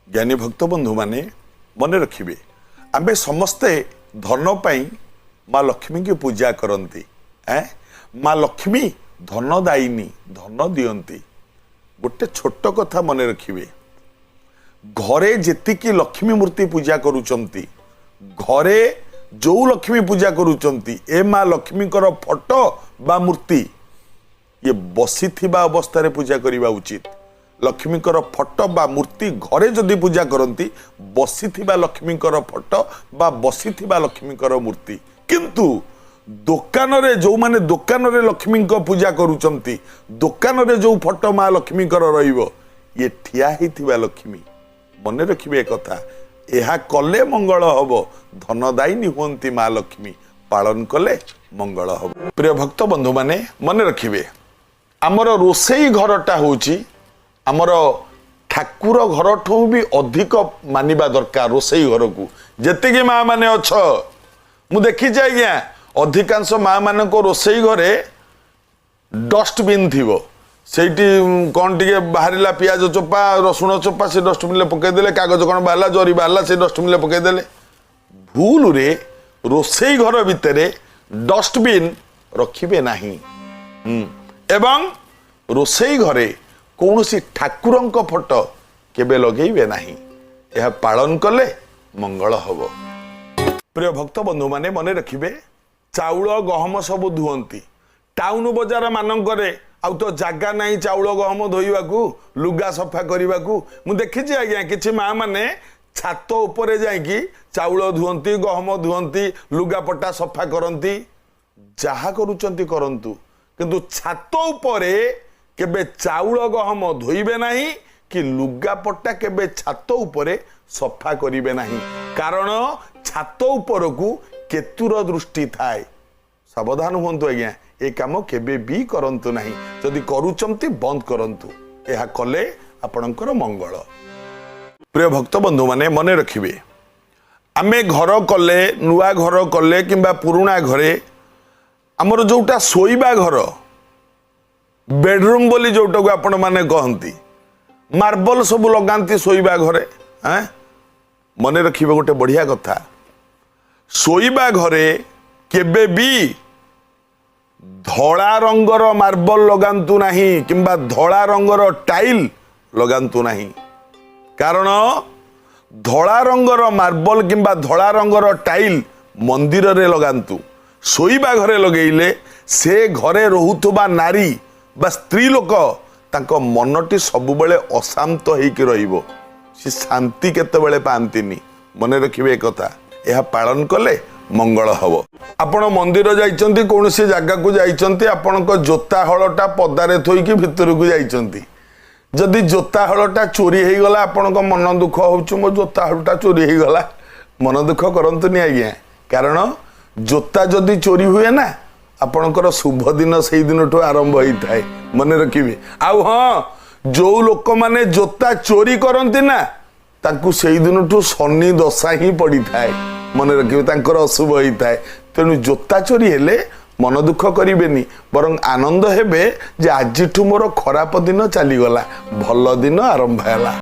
ज्ञानी भक्त बंधु माने मन रखिए आमे समस्ते धन पाई माँ लक्ष्मी की पूजा करती माँ लक्ष्मी धन दायिनी धन दियंती गोटे छोट कथा मन रखिए घरे जेतिकी लक्ष्मी मूर्ति पूजा करुचंती घरे जो लक्ष्मी पूजा करुचंती ए माँ लक्ष्मी फोटो बा मूर्ति ये बसी अवस्था रे पूजा करने उचित लक्ष्मी फोटो बा मूर्ति घरे जदि पूजा करती बसी लक्ष्मी फोटो बा बसी लक्ष्मी मूर्ति किंतु दुकान रे जो माने दुकान रे लक्ष्मी पूजा करुचंती दुकान रे जो फोटो माँ लक्ष्मी रहिबो ये ठिया हिथिबा लक्ष्मी मन रखिबे कथा यह कले मंगल हम धनदायिनी हुंती माँ लक्ष्मी पालन कले मंगल हम। प्रिय भक्त बंधु माने मन रखिबे आमर रोसई घरटा होची आमर ठाकुर घर ठू भी अधिक मानिबा दरकार रोसई घर को जेतिकी माँ माने अछ मु देखी आज्ञा अधिकांश माँ मान रोसई घरे डस्टबिन थी सेठी कौन टे बाहर पियाज चोपा रसुण चोपा से डस्टबिन पकईदे कागज कौन बाहर जरी बाहर से डस्टबिन पकईदे भूल रे रोसई घर भितर डस्टबिन रखिबे नहीं एवं रोसई घरे कौन सी ठाकुर फोटो केबे लगेबे नहीं यह पालन कले मंगल हब। प्रिय भक्त बंधु माने मन रखिबे चाउल गहम सब धुअंती टाउन बजार मानकरे आउ तो जगह नहीं चाउल गहम धोइबाकू लुगा सफा करने मु देखी आज्ञा किछि माँ माने छात उपरे जाइकी चाउल धुअंती गहम धुअंती लुगापटा सफा करती जहा करुचंती करंतु किंतु छात उपरे केबे चाउल गहम धोइबे नहीं कि लुगापटा केबे छात उपरे सफा करिबे नहीं कारण छात उपर को केतुर दृष्टि थाए सावधान हुंतु आज्ञा ए काम केबे भी करंतु नहीं जदि करूचंती बंद करंतु यह कले आपणकर मंगल। प्रिय भक्त बंधु माने मन रखिबे आमे घर कले नुआ घर कले किंबा पुराणा घरे आमर जोटा सोइबा घर बेडरूम बोली जोटा को आपण माने कहंती मार्बल सब लगांती सोइबा घरे मन रखिबे गोटे बढ़िया कथा सोइबा घरे केबे भी धड़ा रंगर मार्बल लगांतु नहीं किंबा धड़ा रंगर टाइल लगांतु नहीं कारण धड़ा रंगर मार्बल किंबा धड़ा रंगर टाइल मंदिर रे लगांतु सोइबा घरे लगेइले से घरे रहुतबा नारी बा स्त्री लोक तांको मनटी सबुबेले अशांत होइके रहिबो से शांति केतेबेले पांतिनी मन रखिबे कथा यह पालन कले मंगल हब। आपण मंदिर जाइचंती कौन सी जगह को जाइचंती आपण को जोता हलटा पदारे थोइकी भितर को जाइचंती जदि जोता हलटा चोरी हो गला आपण को मन दुख होउछु मो जोता हलटा चोरी हो गला मन दुख करंतुनी आज्ञा कारण जोता जदि चोरी हुए ना आपणकर शुभ दिन से दिन ठू आरंभ होता है मन रखिए आउ हाँ जो लोक माने जोता चोरी करती ना ताकू से दिन ठू शनि दशा ही पड़ी थाए मन रखिए तांकर अशुभ होता है तेणु जोता चोरी हेले मन दुख करेनि बरं आनंद हेबे जे आज मोर खराब दिन चलीगला भल दिन आरंभ है।